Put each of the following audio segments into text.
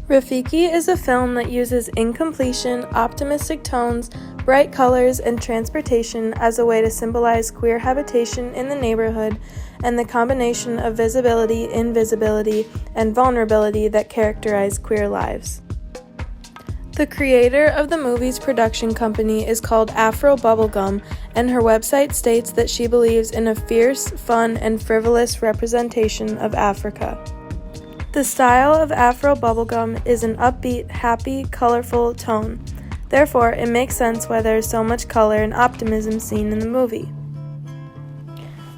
Rafiki is a film that uses incompletion, optimistic tones, bright colors, and transportation as a way to symbolize queer habitation in the neighborhood and the combination of visibility, invisibility, and vulnerability that characterize queer lives. The creator of the movie's production company is called Afro Bubblegum, and her website states that she believes in a fierce, fun, and frivolous representation of Africa. The style of Afro Bubblegum is an upbeat, happy, colorful tone. Therefore, it makes sense why there is so much color and optimism seen in the movie.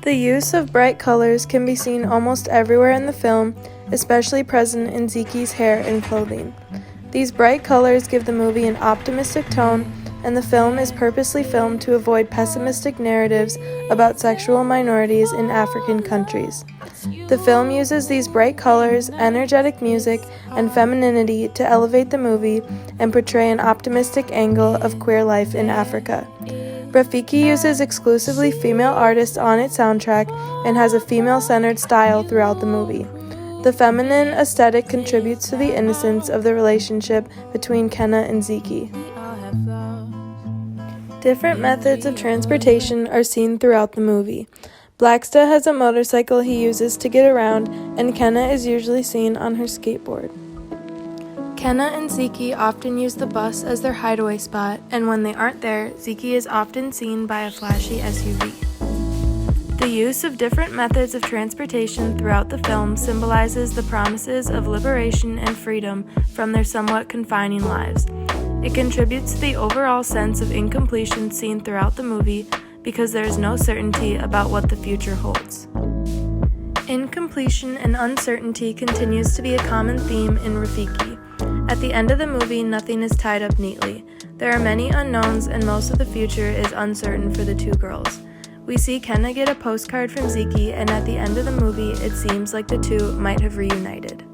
The use of bright colors can be seen almost everywhere in the film, especially present in Ziki's hair and clothing. These bright colors give the movie an optimistic tone, and the film is purposely filmed to avoid pessimistic narratives about sexual minorities in African countries. The film uses these bright colors, energetic music, and femininity to elevate the movie and portray an optimistic angle of queer life in Africa. Rafiki uses exclusively female artists on its soundtrack and has a female-centered style throughout the movie. The feminine aesthetic contributes to the innocence of the relationship between Kenna and Ziki. Different methods of transportation are seen throughout the movie. Blacksta has a motorcycle he uses to get around, and Kenna is usually seen on her skateboard. Kenna and Ziki often use the bus as their hideaway spot, and when they aren't there, Ziki is often seen by a flashy SUV. The use of different methods of transportation throughout the film symbolizes the promises of liberation and freedom from their somewhat confining lives. It contributes to the overall sense of incompletion seen throughout the movie because there is no certainty about what the future holds. Incompletion and uncertainty continues to be a common theme in Rafiki. At the end of the movie, nothing is tied up neatly. There are many unknowns, and most of the future is uncertain for the two girls. We see Kenna get a postcard from Ziki, and at the end of the movie, it seems like the two might have reunited.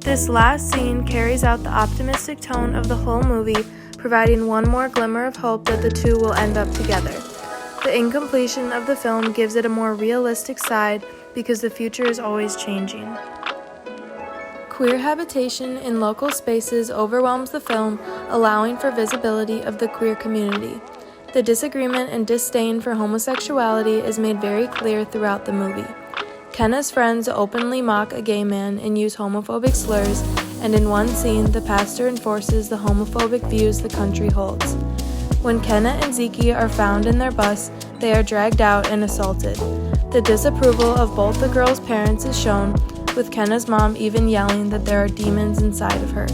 This last scene carries out the optimistic tone of the whole movie, providing one more glimmer of hope that the two will end up together. The incompletion of the film gives it a more realistic side because the future is always changing. Queer habitation in local spaces overwhelms the film, allowing for visibility of the queer community. The disagreement and disdain for homosexuality is made very clear throughout the movie. Kenna's friends openly mock a gay man and use homophobic slurs, and in one scene, the pastor enforces the homophobic views the country holds. When Kenna and Ziki are found in their bus, they are dragged out and assaulted. The disapproval of both the girls' parents is shown, with Kenna's mom even yelling that there are demons inside of her.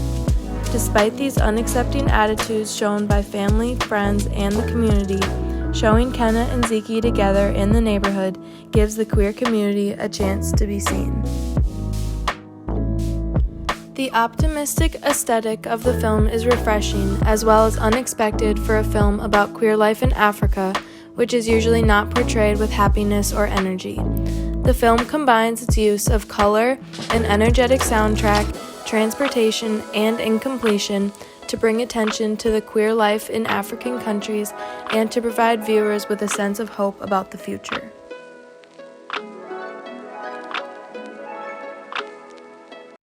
Despite these unaccepting attitudes shown by family, friends, and the community, showing Kenna and Ziki together in the neighborhood gives the queer community a chance to be seen. The optimistic aesthetic of the film is refreshing as well as unexpected for a film about queer life in Africa, which is usually not portrayed with happiness or energy. The film combines its use of color, an energetic soundtrack, transportation, and incompletion to bring attention to the queer life in African countries and to provide viewers with a sense of hope about the future.